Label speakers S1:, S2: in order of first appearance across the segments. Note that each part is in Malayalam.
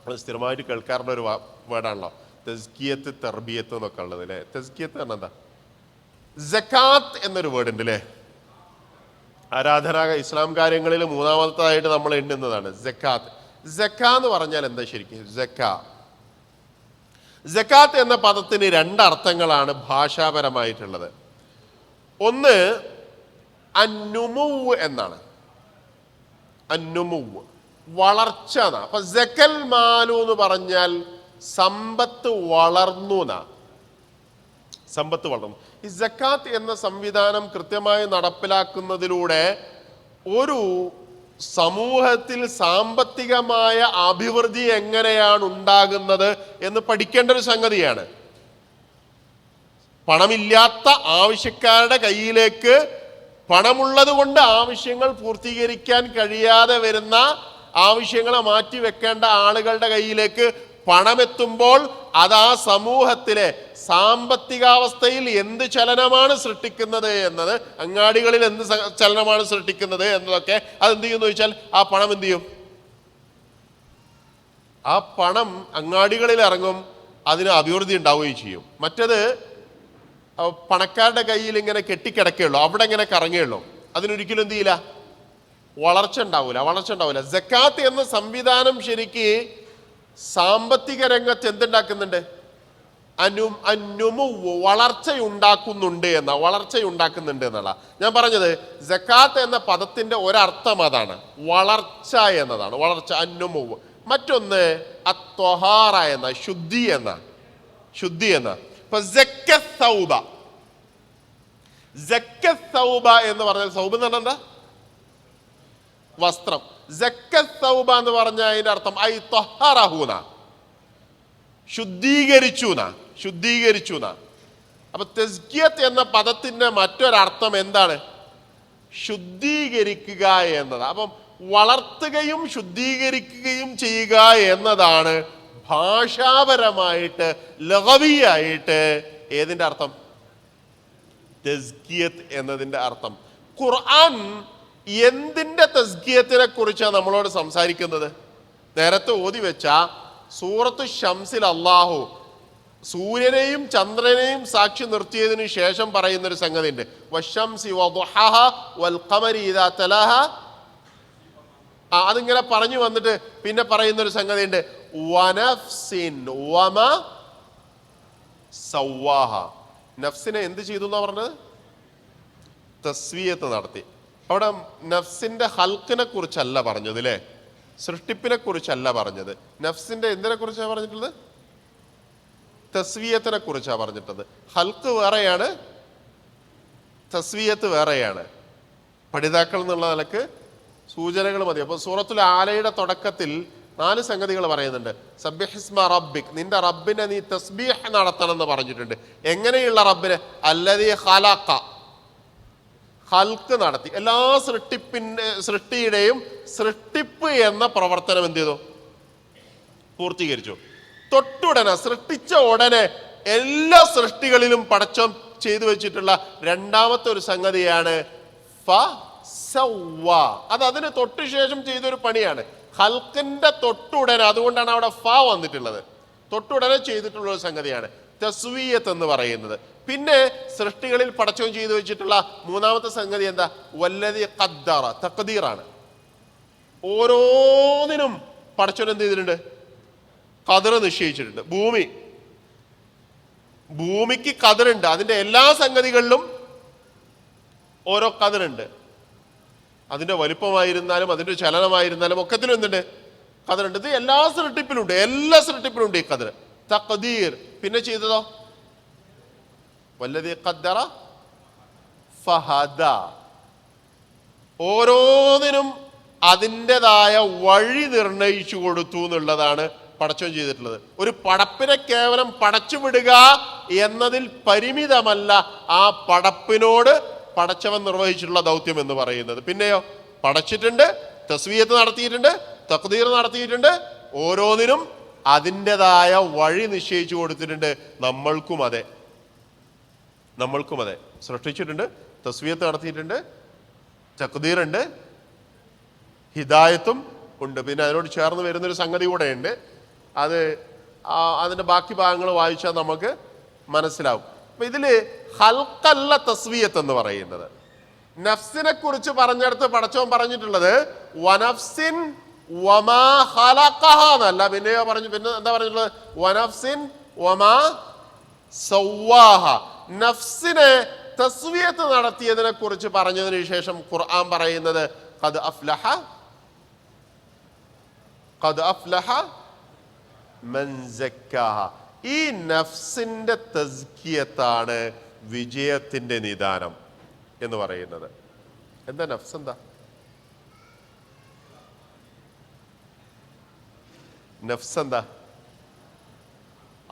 S1: അത് സ്ഥിരമായിട്ട് കേൾക്കാറുള്ള ഒരു വേർഡാണല്ലോ തസ്കിയത്ത് തർബിയത്ത് എന്നൊക്കെ ഉള്ളത് അല്ലേ. തസ്കിയത്ത് പറഞ്ഞാൽ എന്താ? സക്കാത്ത് എന്നൊരു വേർഡ് ഉണ്ട് അല്ലേ. ഇസ്ലാം കാര്യങ്ങളിൽ മൂന്നാമത്തതായിട്ട് നമ്മൾ എണ്ണുന്നതാണ് സക്കാത്ത്. എന്ന് പറഞ്ഞാൽ എന്താ ശരിക്കും? സക്കാത്ത് എന്ന പദത്തിന് രണ്ടർത്ഥങ്ങളാണ് ഭാഷാപരമായിട്ടുള്ളത്. ഒന്ന് അന്നുമുവ് എന്നാണ്. അന്നുമുവ് വളർച്ച എന്നാ. അപ്പൊ സക്കൽ മാലു എന്ന് പറഞ്ഞാൽ സമ്പത്ത് വളർന്നു എന്നാ. സമ്പത്ത് വളർന്നു. ഈ സക്കാത്ത് എന്ന സംവിധാനം കൃത്യമായി നടപ്പിലാക്കുന്നതിലൂടെ ഒരു സമൂഹത്തിൽ സാമ്പത്തികമായ അഭിവൃദ്ധി എങ്ങനെയാണ് ഉണ്ടാകുന്നത് എന്ന് പഠിക്കേണ്ട ഒരു സംഗതിയാണ്. പണമില്ലാത്ത ആവശ്യക്കാരുടെ കയ്യിലേക്ക് പണമുള്ളത് കൊണ്ട് ആവശ്യങ്ങൾ പൂർത്തീകരിക്കാൻ കഴിയാതെ വരുന്ന, ആവശ്യങ്ങളെ മാറ്റിവെക്കേണ്ട ആളുകളുടെ കയ്യിലേക്ക് പണമെത്തുമ്പോൾ അത് ആ സമൂഹത്തിലെ സാമ്പത്തികാവസ്ഥയിൽ എന്ത് ചലനമാണ് സൃഷ്ടിക്കുന്നത് എന്നത്, അങ്ങാടികളിൽ എന്ത് ചലനമാണ് സൃഷ്ടിക്കുന്നത് എന്നതൊക്കെ അതെന്ത് ചെയ്യുമെന്ന് ചോദിച്ചാൽ ആ പണം എന്ത് ചെയ്യും? ആ പണം അങ്ങാടികളിൽ ഇറങ്ങും, അതിന് അഭിവൃദ്ധി ഉണ്ടാവുകയും ചെയ്യും. മറ്റത് പണക്കാരുടെ കയ്യിൽ ഇങ്ങനെ കെട്ടിക്കിടക്കുകയുള്ളൂ, അവിടെ ഇങ്ങനെ കറങ്ങുകയുള്ളൂ, അതിനൊരിക്കലും എന്ത് ചെയ്യില്ല, വളർച്ച ഉണ്ടാവില്ല. സക്കാത്ത് എന്ന സംവിധാനം ശരിക്ക് സാമ്പത്തിക രംഗത്ത് എന്തുണ്ടാക്കുന്നുണ്ട്? വളർച്ചയുണ്ടാക്കുന്നുണ്ട് എന്നുള്ള ഞാൻ പറഞ്ഞത്. സക്കാത്ത് എന്ന പദത്തിന്റെ ഒരർത്ഥം അതാണ്, വളർച്ച എന്നതാണ്. വളർച്ച, അന്നുമുവ്. മറ്റൊന്ന് അത്വഹാറ എന്ന, ശുദ്ധി എന്ന. ഇപ്പൊ സൗബ എന്ന് പറഞ്ഞാൽ, സൗബ് എന്ന് പറഞ്ഞാൽ എന്താ? വസ്ത്രം. സൗബ എന്ന് പറഞ്ഞാൽ അതിന്റെ അർത്ഥം ഐ ത്വഹറഹുന, ശുദ്ധീകരിച്ചു. അപ്പൊ തസ്കിയത്ത് എന്ന പദത്തിന്റെ മറ്റൊരർത്ഥം എന്താണ്? ശുദ്ധീകരിക്കുക എന്നത്. അപ്പം വളർത്തുകയും ശുദ്ധീകരിക്കുകയും ചെയ്യുക എന്നതാണ് ഭാഷാപരമായിട്ട്, ലഗവിയായിട്ട് ഏതിന്റെ അർത്ഥം? തസ്കിയത്ത് എന്നതിന്റെ അർത്ഥം. ഖുർആൻ എന്തിന്റെ തസ്കിയത്തിനെ കുറിച്ചാണ് നമ്മളോട് സംസാരിക്കുന്നത്? നേരത്തെ ഓതി വെച്ച സൂറത്തു ശംസിൽ അല്ലാഹു സൂര്യനെയും ചന്ദ്രനെയും സാക്ഷി നിർത്തിയതിനു ശേഷം പറയുന്ന ഒരു സംഗതി ഉണ്ട്. വശംസി വദുഹഹ വൽ ഖമരി ഇദാ തലാഹ. അതിങ്ങനെ പറഞ്ഞു വന്നിട്ട് പിന്നെ പറയുന്ന ഒരു സംഗതി ഉണ്ട്, വനഫ്സിൻ വമ സവ്വാഹ. നഫ്സിനെ എന്ത് ചെയ്തു എന്നാ പറഞ്ഞത്? തസ്വിയത്ത് നടത്തി. അവിടെ നഫ്സിന്റെ ഹൽക്കിനെ കുറിച്ചല്ല പറഞ്ഞത് അല്ലേ, സൃഷ്ടിപ്പിനെ കുറിച്ചല്ല പറഞ്ഞത്. നഫ്സിന്റെ എന്തിനെ കുറിച്ചാണ് പറഞ്ഞിട്ടുള്ളത്? തസ്വിയത്തിനെ കുറിച്ചാണ് പറഞ്ഞിട്ടത്. ഹൽക്ക് വേറെയാണ്, തസ്വിയത്ത് വേറെയാണ്. പഠിതാക്കൾ എന്നുള്ള നിലക്ക് സൂചനകൾ മതി. അപ്പൊ സൂറത്തുൽ ആലയുടെ തുടക്കത്തിൽ 4 സംഗതികൾ പറയുന്നുണ്ട്. സബ്ബിഹിസ്മ റബ്ബിക്, നിന്റെ റബ്ബിനെ നീ തസ്ബീഹ് നടത്തണം എന്ന് പറഞ്ഞിട്ടുണ്ട്. എങ്ങനെയുള്ള റബ്ബിനെ? അല്ലദീ ഖലഖ, ഹൽക്ക് നടത്തി. എല്ലാ സൃഷ്ടിയുടെയും സൃഷ്ടിപ്പ് എന്ന പ്രവർത്തനം എന്ത് ചെയ്തു? പൂർത്തീകരിച്ചു. തൊട്ടുടനെ, സൃഷ്ടിച്ച ഉടനെ എല്ലാ സൃഷ്ടികളിലും പടച്ചോൻ ചെയ്തു വെച്ചിട്ടുള്ള രണ്ടാമത്തെ ഒരു സംഗതിയാണ് അത് അതിന് തൊട്ടു ശേഷം ചെയ്തൊരു പണിയാണ്. ഹൽക്കിന്റെ തൊട്ടുടനെ, അതുകൊണ്ടാണ് അവിടെ വന്നിട്ടുള്ളത്. തൊട്ടുടനെ ചെയ്തിട്ടുള്ള ഒരു സംഗതിയാണ് തസ്വിയത്ത് എന്ന് പറയുന്നത്. പിന്നെ സൃഷ്ടികളിൽ പടച്ചോൻ ചെയ്തു വെച്ചിട്ടുള്ള മൂന്നാമത്തെ സംഗതി എന്താ? വല്ലദീ ഖദ്ദറ, തഖ്ദീറാണ്. ഓരോന്നിനും പടച്ചോൻ എന്ത് ചെയ്തിട്ടുണ്ട്? ഖദർ നിശ്ചയിച്ചിട്ടുണ്ട്. ഭൂമിക്ക് ഖദറുണ്ട്. അതിന്റെ എല്ലാ സംഗതികളിലും ഓരോ ഖദറുണ്ട്. അതിന്റെ വലുപ്പമായിരുന്നാലും അതിന്റെ ചലനമായിരുന്നാലും ഒക്കത്തിലും എന്തുണ്ട്? ഖദറുണ്ട്. ഇത് എല്ലാ സൃഷ്ടിപ്പിലും ഉണ്ട് ഈ ഖദർ, തഖ്ദീർ. പിന്നെ ചെയ്തതോ വല്ലദീ ഖദ്ദറ ഫഹദ. ഓരോന്നിനും അതിൻ്റെതായ വഴി നിർണയിച്ചു കൊടുത്തു എന്നുള്ളതാണ് പടച്ചോൻ ചെയ്തിട്ടുള്ളത്. ഒരു പടപ്പിനെ കേവലം പടച്ചു വിടുക എന്നതിൽ പരിമിതമല്ല ആ പടപ്പിനോട് പടച്ചവൻ നിർവഹിച്ചിട്ടുള്ള ദൗത്യം എന്ന് പറയുന്നത്. പിന്നെയോ പടച്ചിട്ടുണ്ട്, തസ്വിയത്ത് നടത്തിയിട്ടുണ്ട്, തഖ്ദീർ നടത്തിയിട്ടുണ്ട്. ഓരോന്നിനും അതിൻ്റെതായ വഴി നിശ്ചയിച്ചു കൊടുത്തിട്ടുണ്ട്. നമ്മൾക്കും അതെ സൃഷ്ടിച്ചിട്ടുണ്ട്, തസ്വിയത്ത് നടത്തിയിട്ടുണ്ട്, തഖ്ദീറുണ്ട്, ഹിദായത്തും ഉണ്ട്. പിന്നെ അതിനോട് ചേർന്ന് വരുന്നൊരു സംഗതി കൂടെ ഉണ്ട്. അത് അതിൻ്റെ ബാക്കി ഭാഗങ്ങൾ വായിച്ചാൽ നമുക്ക് മനസ്സിലാവും. അപ്പം ഇതിൽ ഹൽക്കല്ല തസ്വിയത്ത് എന്ന് പറയുന്നത്. നഫ്സിനെ കുറിച്ച് പറഞ്ഞെടുത്ത് പടച്ചോൻ പറഞ്ഞിട്ടുള്ളത് വനഫ്സിൻ വമാ ഖലഖഹ എന്നല്ല. പിന്നെ എന്താ പറഞ്ഞിട്ടുള്ളത്? വനഫ്സിൻ വമാ സവ്വാഹ. നഫ്സിനെ തസ്വിയത്ത് നടത്തിയതിനെ കുറിച്ച് പറഞ്ഞതിന് ശേഷം ഖുർആൻ പറയുന്നത് ഖദ് അഫ്ലഹ മൻ സക്കാഹ. ഈ നഫ്സിന്റെ തസ്കിയത്താണ് വിജയത്തിന്റെ നിദാനം എന്ന് പറയുന്നത്. എന്താ നഫ്സ്? എന്താ നഫ്സ്? എന്താ?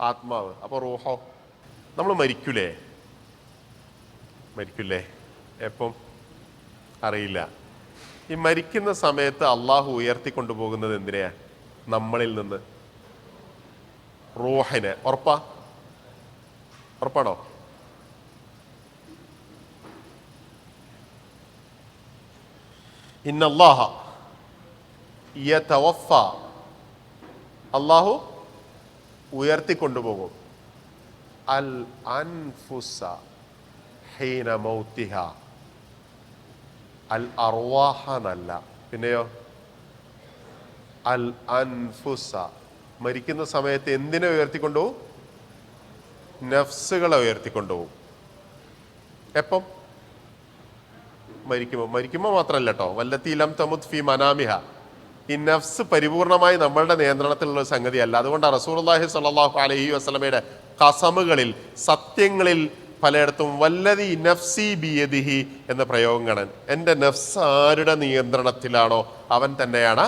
S1: ആത്മാവ്. അപ്പൊ റൂഹോ? നമ്മൾ മരിക്കൂലേ? എപ്പം? അറിയില്ല. ഈ മരിക്കുന്ന സമയത്ത് അള്ളാഹു ഉയർത്തിക്കൊണ്ടുപോകുന്നത് എന്തിനെയാ? നമ്മളിൽ നിന്ന് റൂഹിനെ. ഉറപ്പാണോ? ഇന്നല്ലാഹ യതവഫ. അള്ളാഹു ഉയർത്തിക്കൊണ്ടുപോകും അൽ അൻഫുസ ഹീന മൗതിഹ. അൽ അർവാഹ എന്നല്ല. പിന്നെയോ അൽ അൻഫുസ. മരിക്കുന്ന സമയത്ത് എന്തിനെ ഉയർത്തിക്കൊണ്ടുപോകും? നഫ്സുകളെ ഉയർത്തിക്കൊണ്ടുപോകും. എപ്പം? മരിക്കുമ്പോൾ മാത്രമല്ല കേട്ടോ. വല്ലത്തി ലം തമുത് ഫി മനാമിഹ. ഈ നഫ്സ് പരിപൂർണമായി നമ്മളുടെ നിയന്ത്രണത്തിലുള്ള സംഗതിയല്ല. അതുകൊണ്ടാണ് റസൂലുള്ളാഹി സ്വല്ലല്ലാഹു അലൈഹി വസല്ലമയുടെ ഖസമുകളിൽ, സത്യങ്ങളിൽ പലയിടത്തും വല്ലതി നഫ്സി ബിയദിഹി എന്ന പ്രയോഗം കാണാൻ. എൻ്റെ നഫ്സ് ആരുടെ നിയന്ത്രണത്തിലാണോ അവൻ തന്നെയാണ്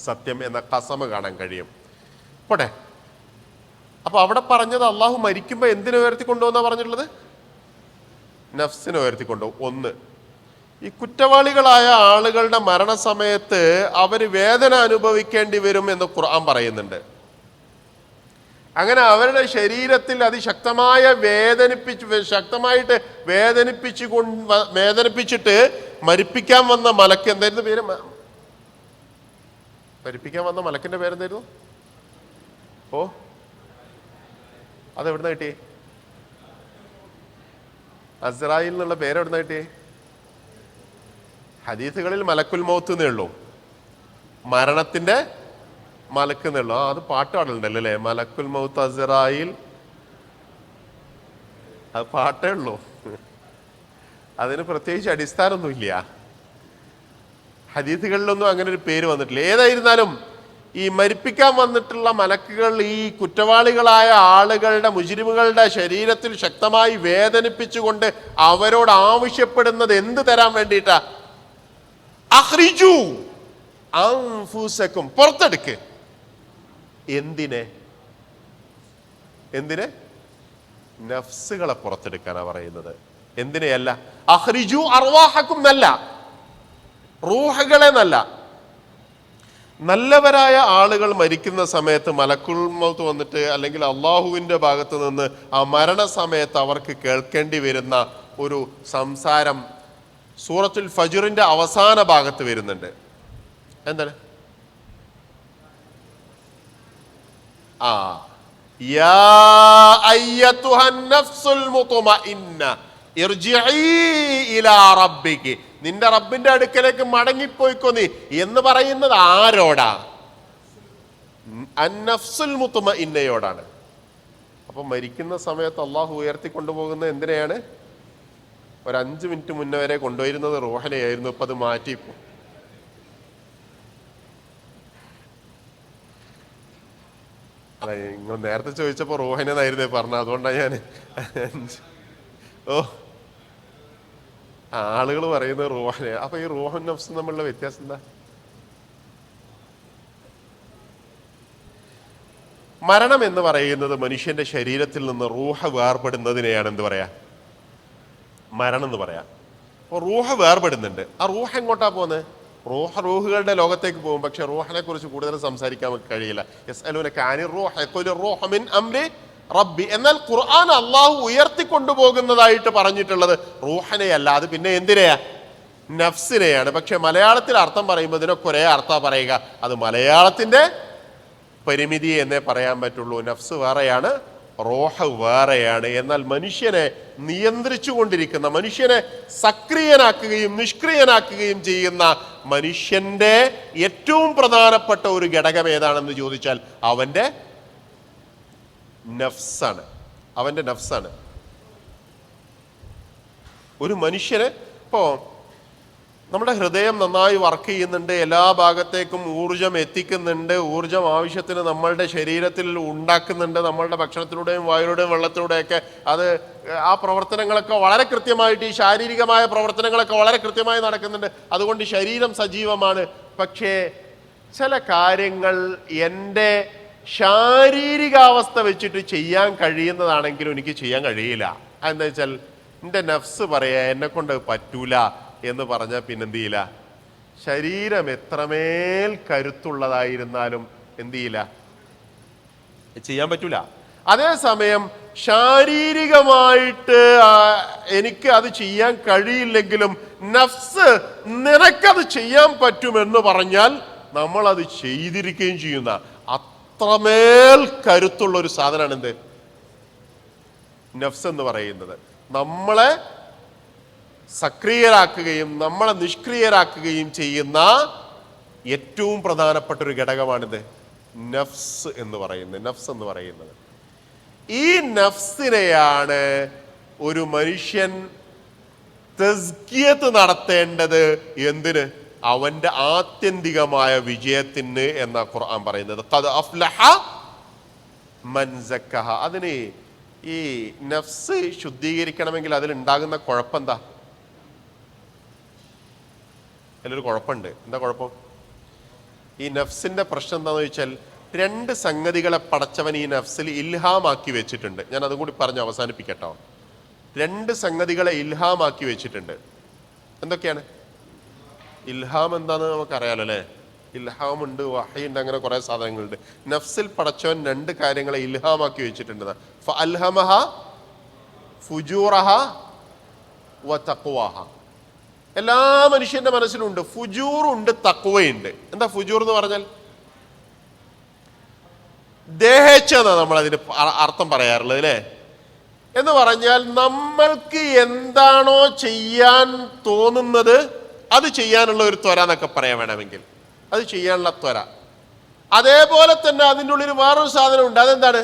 S1: സത്യം എന്ന ഖസമ് കാണാൻ കഴിയും. പോട്ടെ. അപ്പൊ അവിടെ പറഞ്ഞത് അള്ളാഹു മരിക്കുമ്പോൾ എന്തിനെ ഉയർത്തിക്കൊണ്ടുവെന്നാ പറഞ്ഞിട്ടുള്ളത്? നഫ്സിനെ ഉയർത്തിക്കൊണ്ടുപോകും. ഒന്ന്, ഈ കുറ്റവാളികളായ ആളുകളുടെ മരണസമയത്ത് അവർ വേദന അനുഭവിക്കേണ്ടി വരും എന്ന് ഖുർആൻ പറയുന്നുണ്ട്. അങ്ങനെ അവരുടെ ശരീരത്തിൽ അതിശക്തമായ ശക്തമായിട്ട് വേദനിപ്പിച്ചിട്ട് മരിപ്പിക്കാൻ വന്ന മലക്ക്, എന്തായിരുന്നു പേര്? മരിപ്പിക്കാൻ വന്ന മലക്കിന്റെ പേരെന്തായിരുന്നു? അതെവിടുന്ന കിട്ടിയേ? അസ്രായിൽ എന്നുള്ള പേരെവിടുന്ന കിട്ടിയേ? ഹദീസുകളിൽ മലക്കുൽ മൗത്ത് എന്നേ ഉള്ളൂ, മരണത്തിന്റെ മലക്ക് എന്നുള്ളൂ. അത് പാട്ട് പാടലുണ്ടല്ലോ അല്ലേ? മലക്കുൽ മൗത്ത് അസ്രായിൽ, അത് പാട്ടേ ഉള്ളൂ. അതിന് പ്രത്യേകിച്ച് അടിസ്ഥാനമൊന്നുമില്ല. ഹദീസുകളിലൊന്നും അങ്ങനെ ഒരു പേര് വന്നിട്ടില്ല. ഏതായിരുന്നാലും ഈ മരിപ്പിക്കാൻ വന്നിട്ടുള്ള മലക്കുകൾ ഈ കുറ്റവാളികളായ ആളുകളുടെ, മുജ്രിമുകളുടെ ശരീരത്തിൽ ശക്തമായി വേദനിപ്പിച്ചുകൊണ്ട് അവരോട് ആവശ്യപ്പെടുന്നത് എന്ത് തരാൻ വേണ്ടിയിട്ടാ? അഖ്രിജു അൻഫുസക്കും, പുറത്തെടുക്ക്. എന്തിനെ? നഫ്സുകളെ പുറത്തെടുക്കാനാ പറയുന്നത്, എന്തിനെയല്ല. അഖ്രിജു അർവാഹക്കും എന്നല്ല, റൂഹുകളെ എന്നല്ല. നല്ലവരായ ആളുകൾ മരിക്കുന്ന സമയത്ത് മലക്കുൽ മൗത്ത് വന്നിട്ട്, അല്ലെങ്കിൽ അള്ളാഹുവിൻ്റെ ഭാഗത്ത് നിന്ന് ആ മരണസമയത്ത് അവർക്ക് കേൾക്കേണ്ടി വരുന്ന ഒരു സംസാരം സൂറത്തുൽ ഫജ്റിന്റെ അവസാന ഭാഗത്ത് വരുന്നുണ്ട്. എന്താണ്? യാ അയ്യതുഹൻ നഫ്സുൽ മുത്മഇന്ന ഇർജിഇ ഇലാ റബ്ബികി, നിന്റെ റബ്ബിന്റെ അടുക്കലേക്ക് മടങ്ങിപ്പോയിക്കോ നീ എന്ന് പറയുന്നത് ആരോടാ? അന്നഫ്സുൽ മുത്മഇന്നയോടാണ്. അപ്പൊ മരിക്കുന്ന സമയത്ത് അള്ളാഹു ഉയർത്തിക്കൊണ്ടുപോകുന്നത് എന്തിനെയാണ്? ഒരു 5 മിനിറ്റ് മുന്നേ വരെ കൊണ്ടുവരുന്നത് റൂഹനെയായിരുന്നു. ഇപ്പൊ അത് മാറ്റിപ്പോ. അല്ല, നിങ്ങൾ നേരത്തെ ചോദിച്ചപ്പോ റൂഹനെന്നായിരുന്നേ പറഞ്ഞത്, അതുകൊണ്ടാണ് ഞാൻ ആളുകൾ പറയുന്നത് റൂഹനെ. അപ്പൊ ഈ റൂഹും നഫ്സും തമ്മിലുള്ള വ്യത്യാസം എന്താ? മരണം എന്ന് പറയുന്നത് മനുഷ്യന്റെ ശരീരത്തിൽ നിന്ന് റൂഹ വേർപെടുന്നതിനെയാണ് എന്ത് പറയാ? മരണം എന്ന് പറയാം. അപ്പോൾ റൂഹ വേർപെടുന്നുണ്ട്. ആ റൂഹ എങ്ങോട്ടാ പോകുന്നത്? റൂഹുകളുടെ ലോകത്തേക്ക് പോകും. പക്ഷെ റൂഹിനെ കുറിച്ച് കൂടുതൽ സംസാരിക്കാൻ കഴിയില്ല. യസ്അലൂനക അനിർ റൂഹ് ഖുൽ റൂഹു മിൻ അംരി റബ്ബി. എന്നാൽ ഖുർആൻ അള്ളാഹു ഉയർത്തിക്കൊണ്ടുപോകുന്നതായിട്ട് പറഞ്ഞിട്ടുള്ളത് റൂഹനെയല്ല. അത് പിന്നെ എന്തിനെയാ? നഫ്സിനെയാണ്. പക്ഷെ മലയാളത്തിൽ അർത്ഥം പറയുമ്പോൾ ഇതിനൊക്കെ ഒരേ അർത്ഥം പറയുക. അത് മലയാളത്തിന്റെ പരിമിതി എന്നേ പറയാൻ പറ്റുള്ളൂ. നഫ്സ് വേറെയാണ്, റൂഹ് വേറെയാണ്. എന്നാൽ മനുഷ്യനെ നിയന്ത്രിച്ചു കൊണ്ടിരിക്കുന്ന, മനുഷ്യനെ സക്രിയനാക്കുകയും നിഷ്ക്രിയനാക്കുകയും ചെയ്യുന്ന മനുഷ്യന്റെ ഏറ്റവും പ്രധാനപ്പെട്ട ഒരു ഘടകം ഏതാണെന്ന് ചോദിച്ചാൽ അവന്റെ നഫ്സാണ്. അവന്റെ നഫ്സാണ്. ഒരു മനുഷ്യന് ഇപ്പോ നമ്മുടെ ഹൃദയം നന്നായി വർക്ക് ചെയ്യുന്നുണ്ട്, എല്ലാ ഭാഗത്തേക്കും ഊർജം എത്തിക്കുന്നുണ്ട്, ഊർജം ആവശ്യത്തിന് നമ്മളുടെ ശരീരത്തിൽ ഉണ്ടാക്കുന്നുണ്ട്, നമ്മളുടെ ഭക്ഷണത്തിലൂടെയും വായുവിലൂടെയും വെള്ളത്തിലൂടെയൊക്കെ അത് ആ പ്രവർത്തനങ്ങളൊക്കെ വളരെ കൃത്യമായിട്ട്, ഈ ശാരീരികമായ പ്രവർത്തനങ്ങളൊക്കെ വളരെ കൃത്യമായി നടക്കുന്നുണ്ട്. അതുകൊണ്ട് ശരീരം സജീവമാണ്. പക്ഷേ ചില കാര്യങ്ങൾ എൻ്റെ ശാരീരികാവസ്ഥ വെച്ചിട്ട് ചെയ്യാൻ കഴിയുന്നതാണെങ്കിലും എനിക്ക് ചെയ്യാൻ കഴിയില്ല. എന്താ വെച്ചാൽ എൻ്റെ നഫ്സ് പറയാ എന്നെ കൊണ്ട് പറ്റൂല എന്ന് പറഞ്ഞാൽ പിന്നെന്ത് ചെയ്യില്ല, ശരീരം എത്രമേൽ കരുത്തുള്ളതായിരുന്നാലും എന്ത് ചെയ്യില്ല, ചെയ്യാൻ പറ്റൂല. അതേസമയം ശാരീരികമായിട്ട് എനിക്ക് അത് ചെയ്യാൻ കഴിയില്ലെങ്കിലും നഫ്സ് നിനക്കത് ചെയ്യാൻ പറ്റുമെന്ന് പറഞ്ഞാൽ നമ്മൾ അത് ചെയ്തിരിക്കുകയും ചെയ്യുന്ന അത്രമേൽ കരുത്തുള്ള ഒരു സാധനമാണ് എന്ത്, നഫ്സ് എന്ന് പറയുന്നത്. നമ്മളെ സക്രിയരാക്കുകയും നമ്മളെ നിഷ്ക്രിയരാക്കുകയും ചെയ്യുന്ന ഏറ്റവും പ്രധാനപ്പെട്ട ഒരു ഘടകമാണിത്, നഫ്സ് എന്ന് പറയുന്നത്. നഫ്സ് എന്ന് പറയുന്നത് ഈ നഫ്സിനെയാണ് ഒരു മനുഷ്യൻ തസ്കിയത്ത് നടത്തേണ്ടത്. എന്തിന്? അവന്റെ ആത്യന്തികമായ വിജയത്തിന് എന്ന ഖുർആൻ പറയുന്നത്. ഖദ് അഫ്ലഹ മൻ സക്കഹ. അതിന് ഈ നഫ്സ് ശുദ്ധീകരിക്കണമെങ്കിൽ അതിലുണ്ടാകുന്ന കുഴപ്പമെന്താ? അതിലൊരു കുഴപ്പമുണ്ട്. എന്താ കുഴപ്പം? ഈ നഫ്സിന്റെ പ്രശ്നം എന്താണെന്ന് ചോദിച്ചാൽ രണ്ട് സംഗതികളെ പടച്ചവൻ ഈ നഫ്സിൽ ഇൽഹാമാക്കി വെച്ചിട്ടുണ്ട്. ഞാൻ അതും കൂടി പറഞ്ഞ് അവസാനിപ്പിക്കട്ടോ. രണ്ട് സംഗതികളെ ഇൽഹാമാക്കി വെച്ചിട്ടുണ്ട്. എന്തൊക്കെയാണ്? ഇൽഹാം എന്താണെന്ന് നമുക്കറിയാലോ അല്ലേ? ഇൽഹാം ഉണ്ട്, വഹയുണ്ട്, അങ്ങനെ കുറെ സാധനങ്ങളുണ്ട്. നഫ്സിൽ പടച്ചവൻ രണ്ട് കാര്യങ്ങളെ ഇൽഹാമാക്കി വെച്ചിട്ടുണ്ട്. ഫഅൽഹമഹ ഫുജൂറഹ വതഖ്വഹ. എല്ലാ മനുഷ്യന്റെ മനസ്സിലുണ്ട് ഫുജൂറുണ്ട്, തഖ്വയുണ്ട്. എന്താ ഫുജൂർ എന്ന് പറഞ്ഞാൽ? ദേഹേച്ഛ എന്നാ നമ്മൾ അതിന് അർത്ഥം പറയാറുള്ളത് അല്ലേ? എന്ന് പറഞ്ഞാൽ നമ്മൾക്ക് എന്താണോ ചെയ്യാൻ തോന്നുന്നത് അത് ചെയ്യാനുള്ള ഒരു ത്വര എന്നൊക്കെ പറയാൻ വേണമെങ്കിൽ, അത് ചെയ്യാനുള്ള ത്വര. അതേപോലെ തന്നെ അതിൻ്റെ ഉള്ളിൽ വേറൊരു സാധനം ഉണ്ട്. അതെന്താണ്?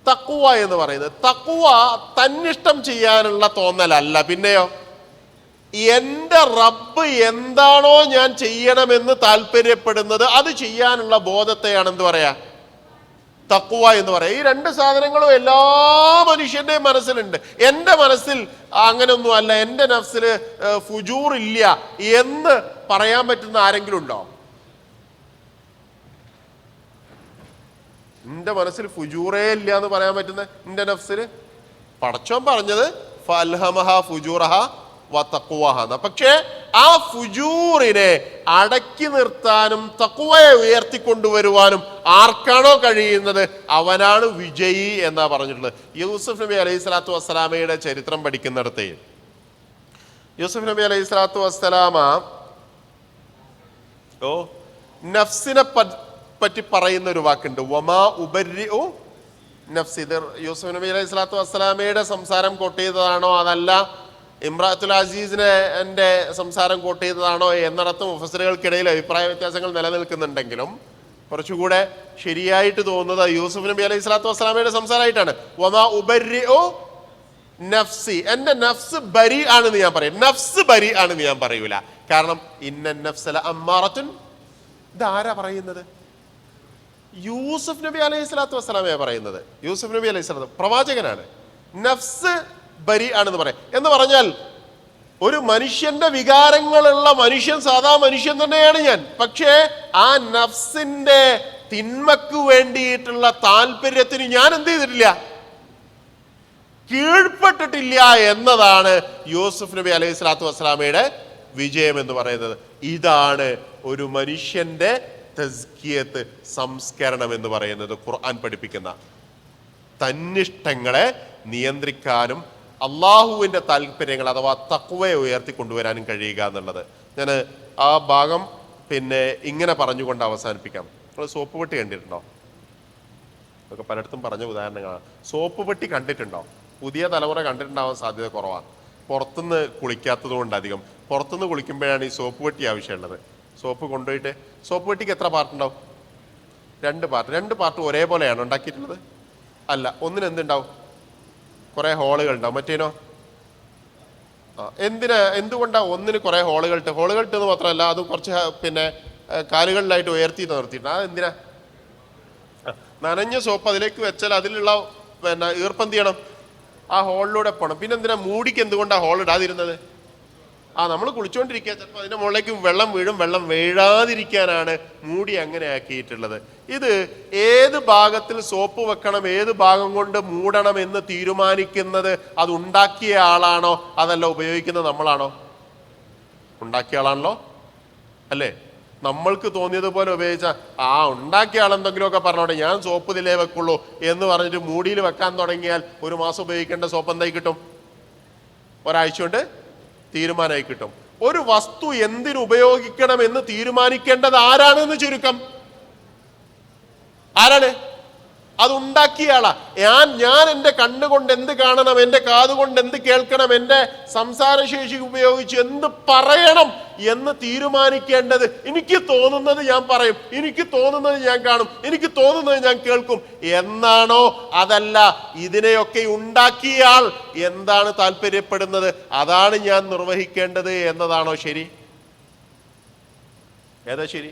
S1: തഖ്വ എന്ന് പറയുന്നത്. തഖ്വ തന്നിഷ്ടം ചെയ്യാനുള്ള തോന്നലല്ല. പിന്നെയോ എൻ്റെ റബ്ബ് എന്താണോ ഞാൻ ചെയ്യണമെന്ന് താല്പര്യപ്പെടുന്നത് അത് ചെയ്യാനുള്ള ബോധത്തെയാണ് എന്ത് പറയാ? തഖ്വ എന്ന് പറയാം. ഈ രണ്ട് സാധനങ്ങളും എല്ലാ മനുഷ്യന്റെയും മനസ്സിലുണ്ട്. എൻ്റെ മനസ്സിൽ അങ്ങനെയൊന്നും അല്ല, എൻ്റെ നഫ്സിൽ ഫുജൂർ ഇല്ല എന്ന് പറയാൻ പറ്റുന്ന ആരെങ്കിലും ഉണ്ടോ? എൻ്റെ മനസ്സിൽ ഫുജൂറേ ഇല്ല എന്ന് പറയാൻ പറ്റുന്ന എൻ്റെ നഫ്സിൽ? പടച്ചോൻ പറഞ്ഞത് ഫഅൽഹമഹ ഫുജൂറഹ വതഖ്വഹ. പക്ഷേ ആ ഫുജൂറിനെ അടക്കി നിർത്താനും തഖ്വയെ ഉയർത്തിക്കൊണ്ടുവരുവാനും ആർക്കാണോ കഴിയുന്നത് അവനാണ് വിജയി എന്നാ പറഞ്ഞിട്ടുള്ളത്. യൂസുഫ് നബി അലൈഹി സ്വലാത്തു വസ്സലാമയുടെ ചരിത്രം പഠിക്കുന്നിടത്ത് യൂസുഫ് നബി അലൈഹി സ്വലാത്തു വസ്സലാമ നഫ്സിനെ പറ്റി പറയുന്ന ഒരു വാക്കുണ്ട്, വമാ ഉബരിഉ നഫ്സി. ഇത് യൂസുഫ് നബി അലൈഹി സ്വലാത്തു വസ്സലാമയുടെ സംസാരം കോട്ട് ചെയ്തതാണോ അതല്ല ഇമ്രാത്തുൽ അസീസിനെ എൻ്റെ സംസാരം കോട്ട് ചെയ്തതാണോ എന്നിടത്ത് മുഫസ്സിറുകൾക്കിടയിൽ അഭിപ്രായ വ്യത്യാസങ്ങൾ നിലനിൽക്കുന്നുണ്ടെങ്കിലും കുറച്ചുകൂടെ ശരിയായിട്ട് തോന്നുന്നത് യൂസുഫ് നബി അലൈഹി സ്വലാത്തു വസ്സലാമയുടെ സംസാരമായിട്ടാണ്. വമാ ഉബരിഉ നഫ്സി, എൻ്റെ നഫ്സ് ബരി ആണെന്ന് ഞാൻ പറയും. നഫ്സ് ബരി ആണെന്ന് ഞാൻ പറയൂല. കാരണം ഇന്ന നഫ്സല അമ്മാറത്തുൻ. ഇതാരാ പറയുന്നത്? യൂസുഫ് നബി അലൈഹി സ്വലാത്തു വസ്സലാമയാ പറയുന്നത്. യൂസുഫ് നബി അലൈഹി സ്വലാത്തു പ്രവാചകനാണ്. നഫ്സ് ബരി ആണെന്ന് പറയാം. എന്ന് പറഞ്ഞാൽ ഒരു മനുഷ്യന്റെ വികാരങ്ങളുള്ള മനുഷ്യൻ സാധാ മനുഷ്യൻ തന്നെയാണ് ഞാൻ. പക്ഷേ ആ നഫ്സിന്റെ തിന്മക്ക് വേണ്ടിയിട്ടുള്ള താല്പര്യത്തിന് ഞാൻ എന്ത് ചെയ്തിട്ടില്ല? കീഴ്പ്പെട്ടിട്ടില്ല എന്നതാണ് യൂസുഫ് നബി അലൈഹി സ്വലാത്തു വസ്സലാമയുടെ വിജയം എന്ന് പറയുന്നത്. ഇതാണ് ഒരു മനുഷ്യന്റെ തസ്കിയത്ത്, സംസ്കരണം എന്ന് പറയുന്നത്. ഖുർആൻ പഠിപ്പിക്കുന്ന തന്നിഷ്ടങ്ങളെ നിയന്ത്രിക്കാനും അള്ളാഹുവിൻ്റെ താല്പര്യങ്ങൾ അഥവാ തഖ്വയെ ഉയർത്തിക്കൊണ്ടുവരാനും കഴിയുക എന്നുള്ളത്. ഞാൻ ആ ഭാഗം ഇങ്ങനെ പറഞ്ഞുകൊണ്ട് അവസാനിപ്പിക്കാം. നിങ്ങൾ സോപ്പ് പെട്ടി കണ്ടിട്ടുണ്ടോ? ഇതൊക്കെ പലയിടത്തും പറഞ്ഞ ഉദാഹരണങ്ങളാണ്. സോപ്പ് പെട്ടി കണ്ടിട്ടുണ്ടോ? പുതിയ തലമുറ കണ്ടിട്ടുണ്ടാവാൻ സാധ്യത കുറവാണ്. പുറത്തുനിന്ന് കുളിക്കാത്തത് കൊണ്ട് അധികം. പുറത്തുനിന്ന് കുളിക്കുമ്പോഴാണ് ഈ സോപ്പ് പെട്ടി ആവശ്യമുള്ളത്. സോപ്പ് കൊണ്ടുപോയിട്ട് സോപ്പ് പെട്ടിക്ക് എത്ര പാർട്ടുണ്ടാവും? 2 പാർട്ട്. 2 പാർട്ട് ഒരേപോലെയാണ് ഉണ്ടാക്കിയിട്ടുള്ളത്? അല്ല. ഒന്നിന് എന്തുണ്ടാവും? കുറേ ഹോളുകൾ ഉണ്ടാവും. മറ്റേനോ? എന്തുകൊണ്ടാണ് ഒന്നിന് കുറേ ഹോളുകൾ ഇട്ടെന്ന് മാത്രമല്ല അത് കുറച്ച് കാലുകളിലായിട്ട് ഉയർത്തി നിർത്തിയിട്ടുണ്ട്. അതെന്തിനാ? നനഞ്ഞ സോപ്പ് അതിലേക്ക് വെച്ചാൽ അതിലുള്ള ഈർപ്പം ചെയ്യണം, ആ ഹോളിലൂടെ പോകണം. പിന്നെ എന്തിനാ മൂടിക്ക് എന്തുകൊണ്ടാണ് ഹോൾ ഇടാതിരുന്നത്? നമ്മൾ കുളിച്ചുകൊണ്ടിരിക്കുക, ചിലപ്പോൾ അതിൻ്റെ മുകളിലേക്ക് വെള്ളം വീഴും. വെള്ളം വീഴാതിരിക്കാനാണ് മൂടി അങ്ങനെ ആക്കിയിട്ടുള്ളത്. ഇത് ഏത് ഭാഗത്തിൽ സോപ്പ് വെക്കണം, ഏത് ഭാഗം കൊണ്ട് മൂടണം എന്ന് തീരുമാനിക്കുന്നത് അത് ഉണ്ടാക്കിയ ആളാണോ അതല്ല ഉപയോഗിക്കുന്നത് നമ്മളാണോ? ഉണ്ടാക്കിയ ആളാണല്ലോ, അല്ലേ? നമ്മൾക്ക് തോന്നിയതുപോലെ ഉപയോഗിച്ച ഉണ്ടാക്കിയ ആളെന്തെങ്കിലുമൊക്കെ പറഞ്ഞോട്ടെ, ഞാൻ സോപ്പ് ഇതിലേ വെക്കുള്ളൂ എന്ന് പറഞ്ഞിട്ട് മൂടിയിൽ വെക്കാൻ തുടങ്ങിയാൽ 1 മാസം ഉപയോഗിക്കേണ്ട സോപ്പ് എന്തായി കിട്ടും? ഒരാഴ്ച കൊണ്ട് തീരുമാനമായി കിട്ടും. ഒരു വസ്തു എന്തിനു ഉപയോഗിക്കണം എന്ന് തീരുമാനിക്കേണ്ടത് ആരാണെന്ന് ചുരുക്കം. ആരാണ്? അത് ഉണ്ടാക്കിയ ആളാ. ഞാൻ എൻ്റെ കണ്ണുകൊണ്ട് എന്ത് കാണണം, എൻ്റെ കാതുകൊണ്ട് എന്ത് കേൾക്കണം, എൻ്റെ സംസാരശേഷി ഉപയോഗിച്ച് എന്ത് പറയണം എന്ന് തീരുമാനിക്കേണ്ടത് എനിക്ക് തോന്നുന്നത് ഞാൻ പറയും, എനിക്ക് തോന്നുന്നത് ഞാൻ കാണും, എനിക്ക് തോന്നുന്നത് ഞാൻ കേൾക്കും എന്നാണോ? അതല്ല, ഇതിനെയൊക്കെ ഉണ്ടാക്കിയ ആൾ എന്താണ് താല്പര്യപ്പെടുന്നത് അതാണ് ഞാൻ നിർവഹിക്കേണ്ടത് എന്നതാണോ ശരി? ഏതാ ശരി?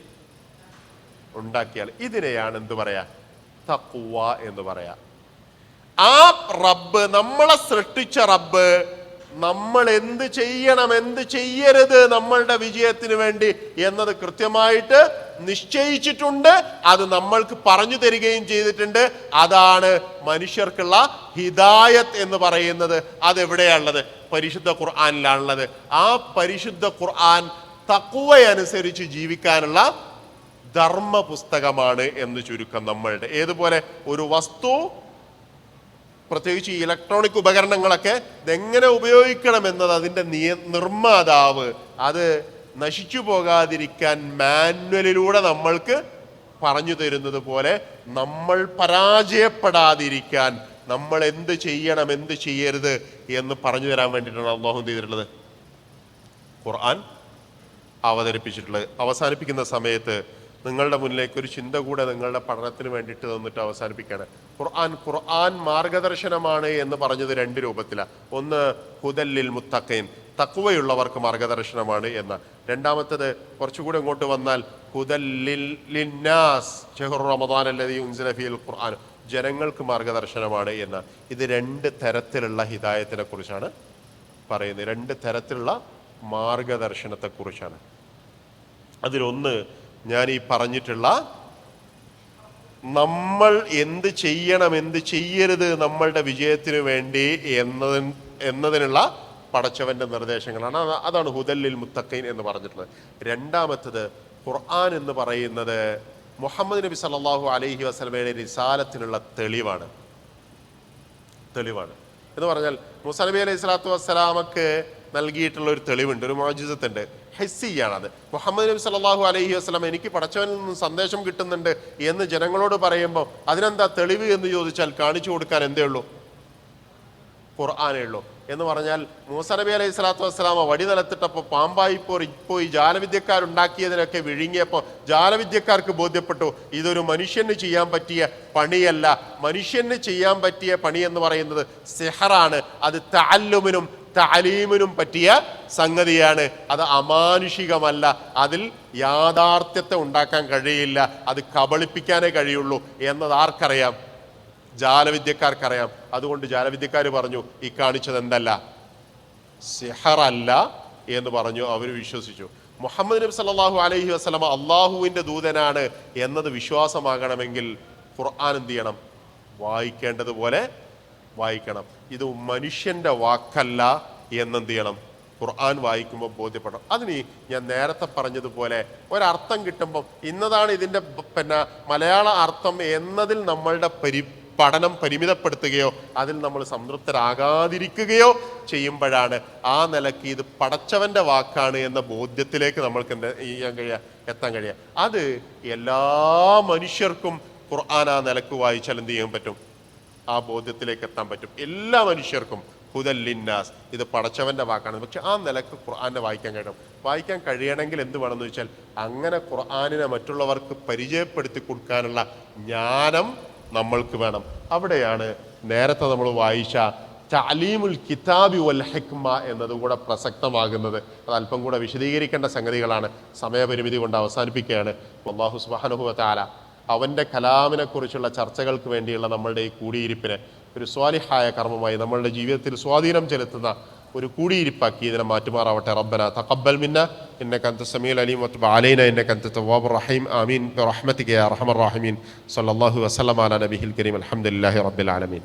S1: ഉണ്ടാക്കിയാൽ. ഇതിനെയാണ് എന്ത് പറയാ? തഖ്വ എന്ന് പറയാ. ആ റബ്ബ്, നമ്മളെ സൃഷ്ടിച്ച റബ്ബ് നമ്മൾ എന്ത് ചെയ്യണം, എന്ത് ചെയ്യരുത് നമ്മളുടെ വിജയത്തിന് വേണ്ടി എന്നത് കൃത്യമായിട്ട് നിശ്ചയിച്ചിട്ടുണ്ട്. അത് നമ്മൾക്ക് പറഞ്ഞു തരികയും ചെയ്തിട്ടുണ്ട്. അതാണ് മനുഷ്യർക്കുള്ള ഹിദായത്ത് എന്ന് പറയുന്നത്. അതെവിടെയാണുള്ളത്? പരിശുദ്ധ ഖുർആനിലാണുള്ളത്. ആ പരിശുദ്ധ ഖുർആൻ തഖ്വയനുസരിച്ച് ജീവിക്കാനുള്ള ധർമ്മ പുസ്തകമാണ് എന്ന് ചുരുക്കം. നമ്മളുടെ ഏതുപോലെ ഒരു വസ്തു, പ്രത്യേകിച്ച് ഈ ഇലക്ട്രോണിക് ഉപകരണങ്ങളൊക്കെ ഇതെങ്ങനെ ഉപയോഗിക്കണം എന്നത് അതിൻ്റെ നിർമ്മാതാവ് അത് നശിച്ചു പോകാതിരിക്കാൻ മാനുവലിലൂടെ നമ്മൾക്ക് പറഞ്ഞു തരുന്നത് പോലെ നമ്മൾ പരാജയപ്പെടാതിരിക്കാൻ നമ്മൾ എന്ത് ചെയ്യണം, എന്ത് ചെയ്യരുത് എന്ന് പറഞ്ഞു തരാൻ വേണ്ടിയിട്ടാണ് അല്ലാഹു ചെയ്തിട്ടുള്ളത്, ഖുർആൻ അവതരിപ്പിച്ചിട്ടുള്ളത്. അവസാനിപ്പിക്കുന്ന സമയത്ത് നിങ്ങളുടെ മുന്നിലേക്ക് ഒരു ചിന്ത കൂടെ നിങ്ങളുടെ പഠനത്തിന് വേണ്ടിയിട്ട് തന്നിട്ട് അവസാനിപ്പിക്കുകയാണ്. ഖുർആൻ മാർഗദർശനമാണ് എന്ന് പറഞ്ഞത് 2 രൂപത്തിലാണ്. ഒന്ന് ഹുദല്ലിൽ മുത്തഖീൻ, തഖ്വയുള്ളവർക്ക് മാർഗദർശനമാണ് എന്ന. രണ്ടാമത്തത് കുറച്ചുകൂടെ ഇങ്ങോട്ട് വന്നാൽ ഹുദല്ലിൽ ലിന്നാസ് ശഹ്റു റമദാൻ അല്ലദീ ഉൻസില ഫീഹിൽ ഖുർആൻ, ജനങ്ങൾക്ക് മാർഗദർശനമാണ് എന്ന. ഇത് 2 തരത്തിലുള്ള ഹിദായത്തിനെ കുറിച്ചാണ് പറയുന്നത്. 2 തരത്തിലുള്ള മാർഗദർശനത്തെക്കുറിച്ചാണ്. അതിലൊന്ന് ഞാൻ ഈ പറഞ്ഞിട്ടുള്ള നമ്മൾ എന്ത് ചെയ്യണം, എന്ത് ചെയ്യരുത് നമ്മളുടെ വിജയത്തിന് വേണ്ടി എന്നതിനുള്ള പടച്ചവന്റെ നിർദ്ദേശങ്ങളാണ്. അതാണ് ഹുദല്ലിൽ മുത്തഖീൻ എന്ന് പറഞ്ഞിട്ടുള്ളത്. രണ്ടാമത്തത് ഖുർആൻ എന്ന് പറയുന്നത് മുഹമ്മദ് നബി സല്ലല്ലാഹു അലൈഹി വസല്ലമയുടെ റിസാലത്തിനുള്ള തെളിവാണ് എന്ന് പറഞ്ഞാൽ മൂസാ നബി അലൈഹി സ്വലാത്തു വസ്സലാമക്ക് നൽകിയിട്ടുള്ള ഒരു തെളിവുണ്ട്, ഒരു മുഅ്ജിസത്തുണ്ട്. ഹിസ്സിയാണത്. മുഹമ്മദ് നബി സല്ലല്ലാഹു അലൈഹി വസല്ലം എനിക്ക് പടച്ചവനിൽ നിന്ന് സന്ദേശം കിട്ടുന്നുണ്ട് എന്ന് ജനങ്ങളോട് പറയുമ്പോൾ അതിനെന്താ തെളിവ് എന്ന് ചോദിച്ചാൽ കാണിച്ചു കൊടുക്കാൻ എന്തേ ഉള്ളൂ? ഖുർആനേ ഉള്ളൂ. എന്ന് പറഞ്ഞാൽ മൂസാ നബി അലൈഹി സ്വലാത്തു വസ്സലാമ വടി നിലത്തിട്ടപ്പോൾ പാമ്പായി പോയി ജാലവിദ്യക്കാരുണ്ടാക്കിയതിനൊക്കെ വിഴുങ്ങിയപ്പോൾ ജാലവിദ്യക്കാർക്ക് ബോധ്യപ്പെട്ടു ഇതൊരു മനുഷ്യന് ചെയ്യാൻ പറ്റിയ പണിയല്ല. മനുഷ്യന് ചെയ്യാൻ പറ്റിയ പണി എന്ന് പറയുന്നത് സിഹറാണ്. അത് തഅല്ലുമിനും തഅലീമിനും പറ്റിയ സംഗതിയാണ്. അത് അമാനുഷികമല്ല. അതിൽ യാഥാർത്ഥ്യത്തെ ഉണ്ടാക്കാൻ കഴിയില്ല. അത് കബളിപ്പിക്കാനേ കഴിയുള്ളൂ എന്നത് ആർക്കറിയാം? ജാലവിദ്യക്കാർക്കറിയാം. അതുകൊണ്ട് ജാലവിദ്യക്കാർ പറഞ്ഞു ഈ കാണിച്ചത് എന്തല്ല, സിഹറല്ല എന്ന് പറഞ്ഞു. അവർ വിശ്വസിച്ചു. മുഹമ്മദ് നബി സല്ലല്ലാഹു അലൈഹി വസല്ലമ അള്ളാഹുവിൻ്റെ ദൂതനാണ് എന്നത് വിശ്വാസമാകണമെങ്കിൽ ഖുർആൻ എന്ത് ചെയ്യണം? വായിക്കേണ്ടതുപോലെ വായിക്കണം. ഇത് മനുഷ്യൻ്റെ വാക്കല്ല എന്നെന്ത് ചെയ്യണം? ഖുർആൻ വായിക്കുമ്പോൾ ബോധ്യപ്പെടണം. അതിന് ഞാൻ നേരത്തെ പറഞ്ഞതുപോലെ ഒരർത്ഥം കിട്ടുമ്പം ഇന്നതാണ് ഇതിൻ്റെ മലയാള അർത്ഥം എന്നതിൽ നമ്മളുടെ പഠനം പരിമിതപ്പെടുത്തുകയോ അതിൽ നമ്മൾ സംതൃപ്തരാകാതിരിക്കുകയോ ചെയ്യുമ്പോഴാണ് ആ നിലയ്ക്ക് ഇത് പടച്ചവന്റെ വാക്കാണ് എന്ന ബോധ്യത്തിലേക്ക് നമ്മൾക്ക് എത്താൻ കഴിയുക. അത് എല്ലാ മനുഷ്യർക്കും ഖുർആൻ ആ നിലക്ക് വായിച്ചാൽ എന്ത് ചെയ്യാൻ പറ്റും? ആ ബോധ്യത്തിലേക്ക് എത്താൻ പറ്റും. എല്ലാ മനുഷ്യർക്കും ഹുദല്ലിന്നാസ്, ഇത് പടച്ചവന്റെ വാക്കാണ്. പക്ഷെ ആ നിലക്ക് ഖുർആനെ വായിക്കാൻ കഴിയണമെങ്കിൽ എന്ത് വേണമെന്ന് വെച്ചാൽ അങ്ങനെ ഖുർആനിനെ മറ്റുള്ളവർക്ക് പരിചയപ്പെടുത്തി കൊടുക്കാനുള്ള ജ്ഞാനം നമ്മൾക്ക് വേണം. അവിടെയാണ് നേരത്തെ നമ്മൾ വായിച്ച തഅലീമുൽ കിതാബി വൽ ഹിക്മ എന്നതുകൂടെ പ്രസക്തമാകുന്നത്. അത് അല്പം കൂടെ വിശദീകരിക്കേണ്ട സംഗതികളാണ്. സമയപരിമിതി കൊണ്ട് അവസാനിപ്പിക്കുകയാണ്. അല്ലാഹു സുബ്ഹാനഹു വ തആല അവൻ്റെ കലാമിനെ കുറിച്ചുള്ള ചർച്ചകൾക്ക് വേണ്ടിയുള്ള നമ്മളുടെ ഈ കൂടിയിരിപ്പിനെ ഒരു സ്വാലിഹായ കർമ്മമായി നമ്മളുടെ ജീവിതത്തിൽ സ്വാധീനം ചെലുത്തുന്ന ഒരു കൂടിയിരിപ്പാക്കി ഇതിനെ മാറ്റുമാറാവട്ടെ. റബ്ബന തഖബ്ബൽ മിന്ന ഇന്നക അൻത സമീഉൽ അലീം വതുബ് അലൈനാ ഇന്നക അൻത തവ്വാബുർ റഹീം. ആമീൻ ബിറഹ്മതിക യാ അർഹമർ റഹീമീൻ. സല്ലല്ലാഹു വസല്ലമ അലാ നബിയിൽ കരീം. അൽഹംദുലില്ലാഹി റബ്ബിൽ ആലമീൻ.